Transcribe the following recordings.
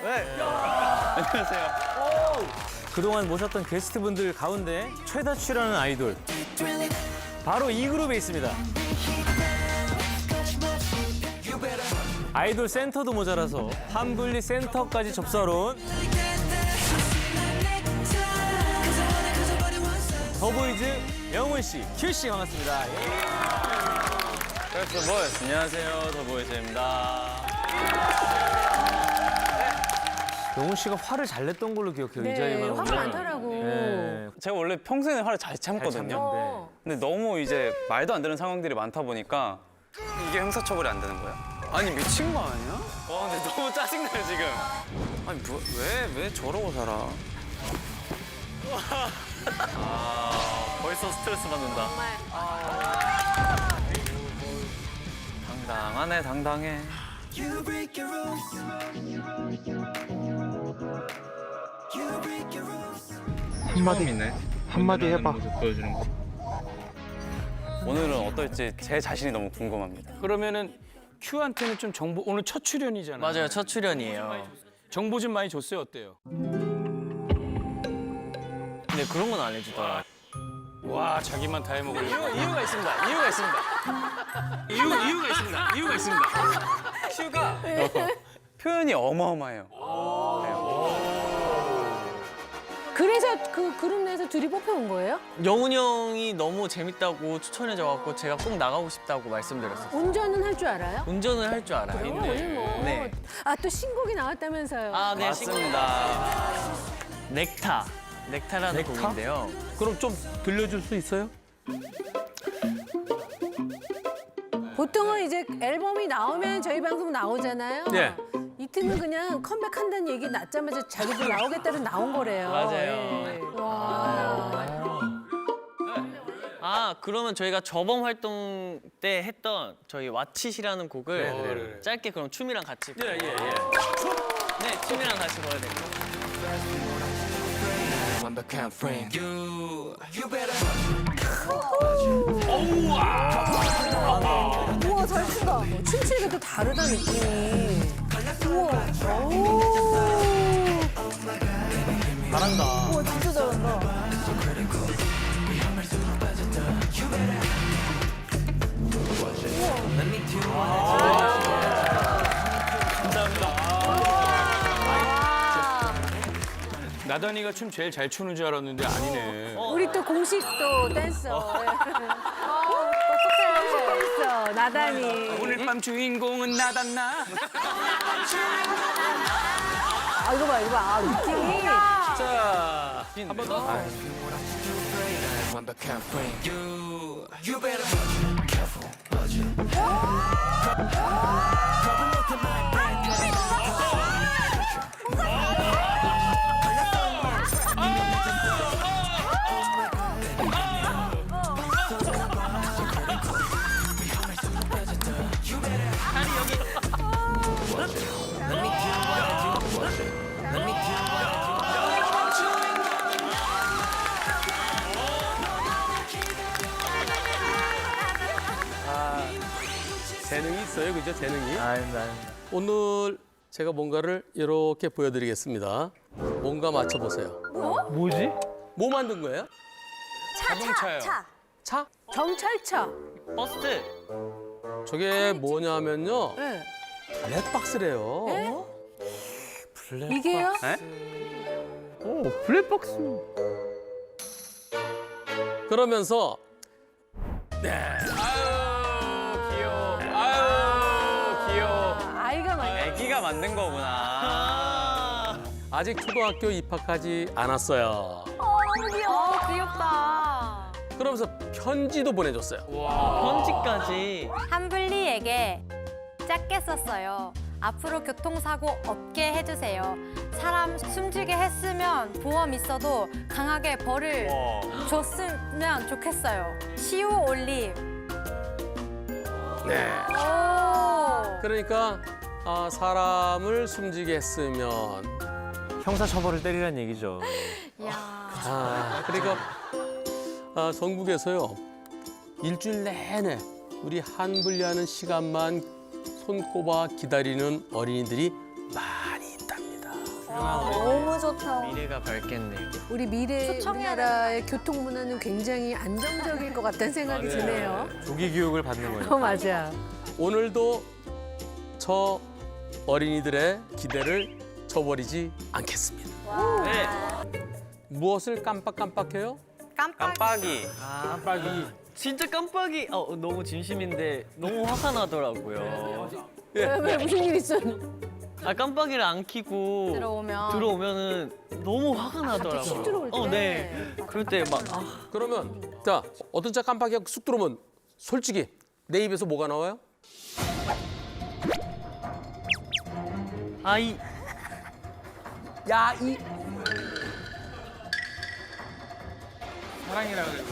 안녕하세요. 그동안 모셨던 게스트분들 가운데 최다 출연하는 아이돌 바로 이 그룹에 있습니다. 아이돌 센터도 모자라서 한분리 센터까지 접수하러 온 더보이즈 영훈 씨, 큐 씨 반갑습니다. 그래서 보이즈. 안녕하세요. 더보이즈입니다. 영훈 씨가 화를 잘 냈던 걸로 기억해요. 이 네, 자리만 화가 오면. 많더라고. 네. 제가 원래 평소에는 화를 잘 참거든요. 어. 근데 너무 이제 말도 안 되는 상황들이 많다 보니까 이게 형사처벌이 안 되는 거야? 아니 미친 거 아니야? 와 근데 너무 짜증나요 지금. 아니 왜 저러고 살아? 벌써 스트레스 받는다. 당당하네 당당해. 한마디 해봐. 보여주는 거. 오늘은 어떨지 제 자신이 너무 궁금합니다. 그러면은 큐한테는 좀 정보 오늘 첫 출연이잖아요. 맞아요, 첫 출연이에요. 정보 좀 많이 줬어요. 어때요? 근데 그런 건 안 해주더라. 와 자기만 다 해먹을 이유가 있습니다. 이유가 있습니다. 이유가 있습니다. 이유가 있습니다. 슈가 표현이 어마어마해요. 그래서 그 그룹 내에서 둘이 뽑혀온 거예요? 영훈이 형이 너무 재밌다고 추천해줘갖고 제가 꼭 나가고 싶다고 말씀드렸어요. 운전은 할 줄 알아요? 운전을 할 줄 알아요. 오늘 뭐. 네. 아, 또 신곡이 나왔다면서요. 아, 네. 맞습니다. 넥타라는 곡인데요. 그럼 좀 들려줄 수 있어요? 보통은 이제 앨범이 나오면 저희 방송 나오잖아요. 네. 이 팀은 그냥 컴백한다는 얘기 낳자마자 자기들 나오겠다고 나온 거래요. 맞아요. 예. 와. 아, 그러면 저희가 저번 활동 때 했던 저희 왓칫이라는 곡을 짧게 그럼 춤이랑 같이. 네, 춤이랑 같이 보여드릴게요. 우와, 잘 춘다. 춤추니까 또 다르다, 느낌이. 우와. 오. 잘한다. 우와, 진짜 잘한다. 나단이가 춤 제일 잘 추는 줄 알았는데 아니네. 우리 또 공식 또 댄서. 공식 댄서, 나단이. 오늘 밤 주인공은 나단나. 아, 이거 봐, 이거 봐. 아, 느낌이. 자, 한 번 더. 재능이 있어요, 그죠? 재능이. 아닙니다. 오늘 제가 뭔가를 이렇게 보여드리겠습니다. 뭔가 맞춰보세요. 뭐지? 뭐 만든 거예요? 자동차요. 차? 경찰차. 버스. 저게 뭐냐면요. 네. 블랙박스래요. 네? 이게요? 오, 블랙박스. 그러면서 귀여워. 아이가 많이. 애기가 만든 거구나. 아직 초등학교 입학하지 않았어요. 귀엽다. 그러면서 편지도 보내줬어요. 편지까지. 한블리에게 짧게 썼어요. 앞으로 교통사고 없게 해주세요. 사람 숨지게 했으면 보험 있어도 강하게 벌을 줬으면 좋겠어요. 시우 올림. 네. 오. 그러니까 사람을 숨지게 했으면 형사처벌을 때리란 얘기죠. 야. 그러니까 전국에서요 일주일 내내 우리 한분리하는 시간만 손꼽아 기다리는 어린이들이 많이 있답니다. 너무 좋다. 미래가 밝겠네요. 우리 미래 초청해야 우리나라의 교통 문화는 굉장히 안정적일 것 같다는 생각이 드네요. 조기 교육을 받는 거예요. 맞아. 오늘도 저 어린이들의 기대를 저버리지 않겠습니다. 네. 무엇을 깜빡깜빡해요? 깜빡이. 깜빡이. 진짜 깜빡이 너무 진심인데 너무 화가 나더라고요. 왜 무슨 일 있어? 깜빡이를 안 켜고 들어오면은 너무 화가 나더라고요. 쑥 들어올 때. 네. 그럴 때 막 그러면 자 어떤 차 깜빡이가 쑥 들어오면 솔직히 내 입에서 뭐가 나와요? 아이 야 이 사랑이라고 그래.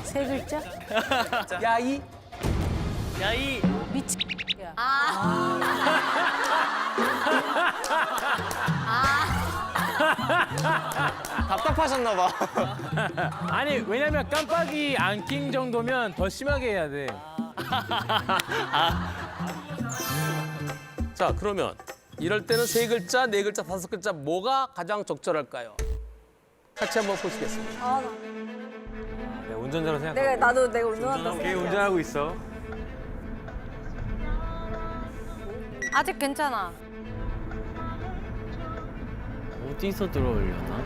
세 글자? 야이 야이 미치. 답답하셨나 봐. 아니 왜냐면 깜빡이 안 낀 정도면 더 심하게 해야 돼. 자 그러면 이럴 때는 세 글자, 네 글자, 다섯 글자 뭐가 가장 적절할까요? 같이 한번 보시겠습니다. 네, 운전자로 생각해. 나도 내가 운전한다. 걔 운전하고 있어. 아직 괜찮아. 어디서 들어오려나?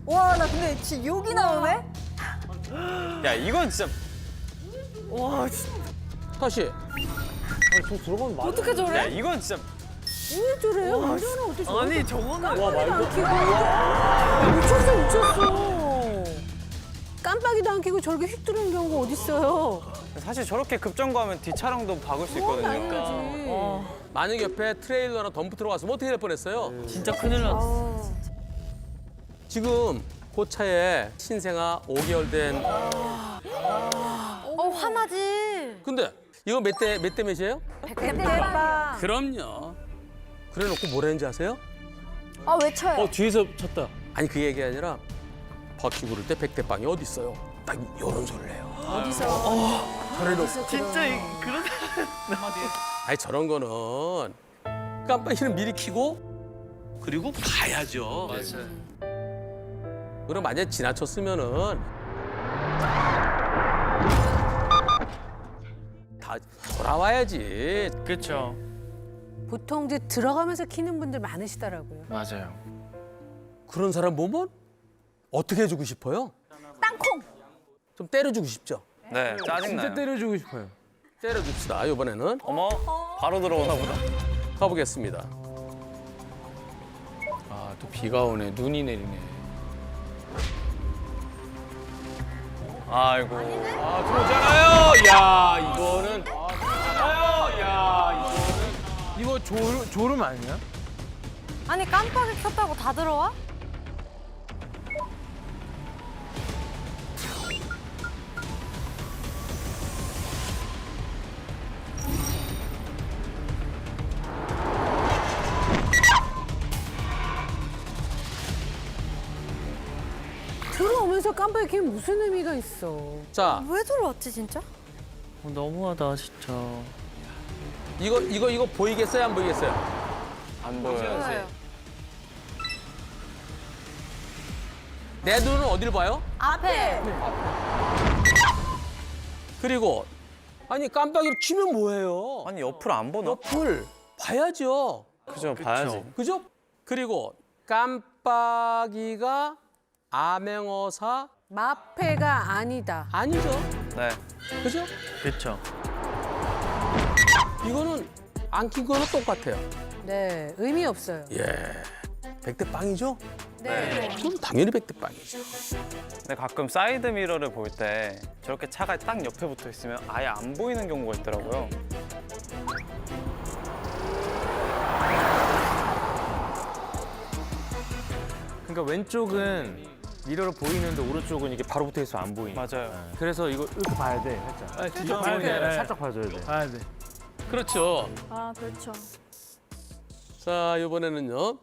와, 나 근데 진짜 욕이 나오네? 야 이건 진짜 다시 어떻게 야 저래? 이건 진짜 왜 저래요? 운전은 어떻게 저래? 아니 저거는 미쳤어. 깜빡이도 안 켜고 저렇게 휙 들어오는 경우가 어딨어요. 사실 저렇게 급정거하면 뒷차량도 박을 수 있거든요. 당연하지. 만약 옆에 트레일러나 덤프 들어갔으면 어떻게 될 뻔했어요? 진짜 큰일 났어. 지금 그 차에 신생아 5개월 된 화나지. 근데 이거 몇 대 몇이에요? 대박. 그럼요. 그래놓고 뭐라는지 아세요? 외쳐요. 뒤에서 쳤다. 아니 그 얘기 아니라 바퀴 구를 때 100대 빵이 어디 있어요? 딱 이런 소리를 해요. 저래놓고 진짜 그런 아니 저런 거는 깜빡이는 미리 켜고 그리고 가야죠. 맞아요. 그럼 만약에 지나쳤으면은 다 돌아와야지. 그렇죠. 보통 이제 들어가면서 키는 분들 많으시더라고요. 맞아요. 그런 사람 보면 어떻게 해주고 싶어요? 땅콩. 좀 때려주고 싶죠? 네 짜증나요. 진짜 때려주고 싶어요. 때려줍시다. 이번에는 어머 바로 들어오나 보다. 가보겠습니다. 아, 또 비가 오네. 눈이 내리네. 아이고. 아, 들어오잖아요. 야, 이거는. 야, 이거 졸음 아니야? 아니 깜빡이 켰다고 다 들어와? 들어오면서 깜빡이 켜면 무슨 의미가 있어. 자, 왜 들어왔지 진짜? 너무하다 진짜. 이거 보이겠어요? 안 보이겠어요? 안 보여요. 내 눈은 어디를 봐요? 앞에. 그리고 아니 깜빡이를 켜면 뭐해요? 아니 옆을 안 보나? 옆을 봐야죠. 그죠 봐야지. 그죠? 그리고 깜빡이가 암행어사 마패가 아니다. 아니죠. 네. 그죠? 그렇죠. 이거는 안 킨 거는 똑같아요. 네, 의미 없어요. 예. 100대 빵이죠? 네. 그럼 당연히 100대 빵이죠. 근데 가끔 사이드 미러를 볼 때 저렇게 차가 딱 옆에 붙어 있으면 아예 안 보이는 경우가 있더라고요. 그러니까 왼쪽은 미러로 보이는데 오른쪽은 이게 바로 붙어 있어 안 보이니까. 맞아요. 그래서 이거 이렇게 봐야 돼, 살짝. 진짜 봐야 돼. 살짝 봐줘야 돼. 봐야 돼. 그렇죠. 아 그렇죠. 자, 이번에는요.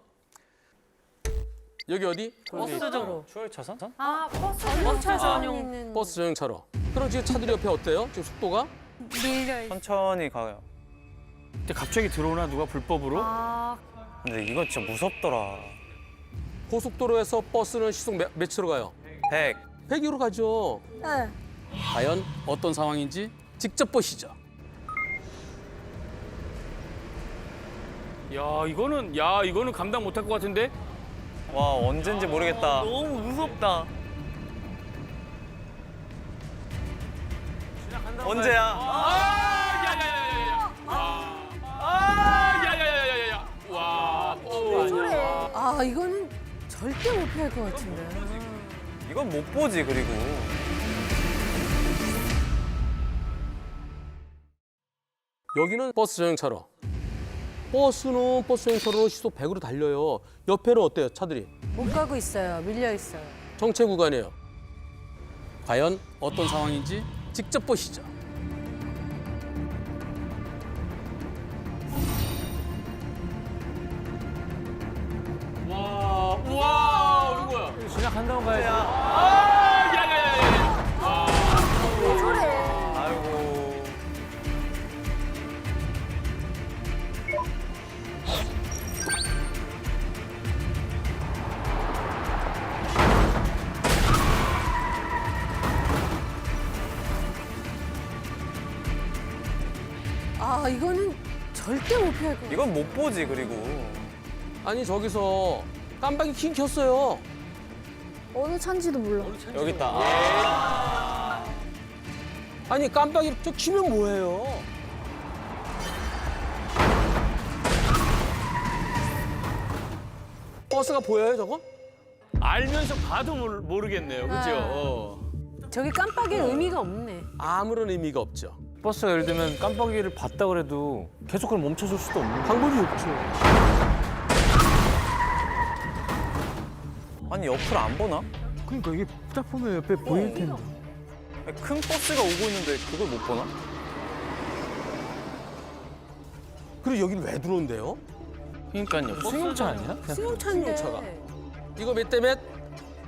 여기 어디? 버스정. 추월 차선? 아, 버스 전용 전용. 있는 버스 전용차로. 그럼 지금 차들이 옆에 어때요? 지금 속도가? 밀려 있어. 천천히 가요. 근데 갑자기 들어오나 누가 불법으로? 아, 근데 이거 진짜 무섭더라. 고속도로에서 버스는 시속 몇으로 가요? 100. 100으로 가죠. 네. 과연 어떤 상황인지 직접 보시죠. 야 이거는 감당 못할 것 같은데? 와 언젠지 모르겠다. 너무 무섭다. 언제야? 야야야야야야. 와. 아 이거는 절대 못 피할 것 같은데. 이건 못 보지 그리고. 여기는 버스 전용차로. 버스는 버스 전용차로 시속 100으로 달려요. 옆에는 어때요? 차들이. 못 가고 있어요. 밀려 있어요. 정체 구간이에요. 과연 어떤 상황인지 직접 보시죠. 와 이거야. 그냥 한다고 가야지. 야야야야. 아이고. 아 이거는 절대 못 피할 것 같아. 이건 못 보지 그리고. 아니 저기서 깜빡이 킹 켰어요. 어느 차인지도 몰라. 여기 있다. 아. 아니 깜빡이 저 키면 뭐해요? 버스가 보여요 저거? 알면서 봐도 모르겠네요. 그죠? 저기 깜빡이 의미가 없네. 아무런 의미가 없죠. 버스가 예를 들면 깜빡이를 봤다 그래도 계속 그걸 멈춰줄 수도 없는 거야. 방법이 없죠. 아니 옆을 안 보나? 그러니까 이게 딱 보면 옆에 보일 텐데. 아니, 큰 버스가 오고 있는데 그걸 못 보나? 그리고 여기는 왜 들어온대요? 그러니까요. 승용차 아니야? 승용차인데. 이거 몇 대 몇?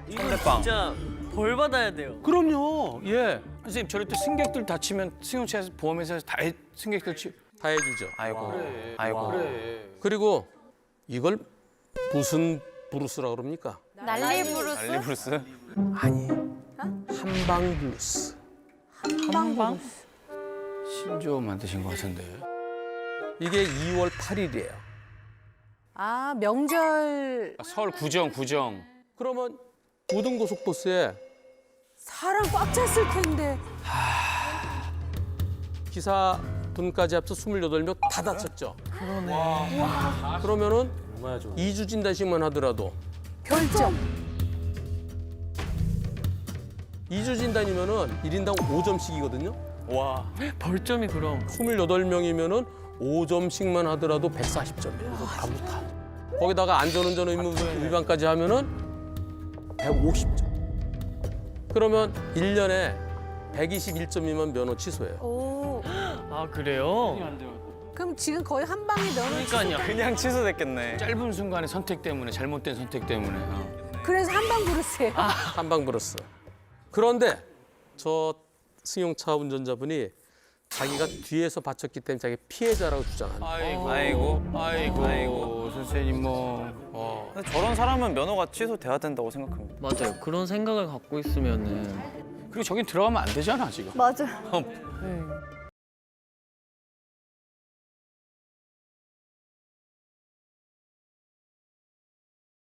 상대방. 진짜 벌 받아야 돼요. 그럼요. 예. 선생님 저럴 때 승객들 다치면 승용차에서 보험회사에서 다 승객들 다 해주죠. 아이고. 아이고. 그리고 이걸 무슨 브루스라고 그럽니까? 난리 부르스. 난리 브루스? 아니. 한방 블루스. 한방. 신조 만드신 것 같은데. 이게 2월 8일이에요. 아 명절 서울 구정. 그러면 모든 고속버스에 사람 꽉 찼을 텐데. 기사 분까지 합쳐 28명 다 다쳤죠. 그러면은 얼마나 좋아. 2주 진단씩만 하더라도 별점. 2주 진단이면은 1인당 5점씩이거든요. 와. 벌점이 그럼. 28명이면은 5점씩만 하더라도 140점이에요. 다. 거기다가 안전운전 의무 위반까지 하면은 150점. 그러면 1년에 121점이면 면허 취소예요. 오. 아 그래요? 그럼 지금 거의 한 방에 면허. 그러니까요. 그냥 취소됐겠네. 짧은 순간의 선택 때문에 잘못된 선택 때문에. 그래서 한방 부르세요. 한방 불었어. 그런데 저 승용차 운전자분이 자기가 뒤에서 받쳤기 때문에 자기 피해자라고 주장한다. 아이고 선생님 근데 저런 사람은 면허가 취소돼야 된다고 생각합니다. 맞아요. 그런 생각을 갖고 있으면은 그리고 저긴 들어가면 안 되잖아 지금. 맞아. 네.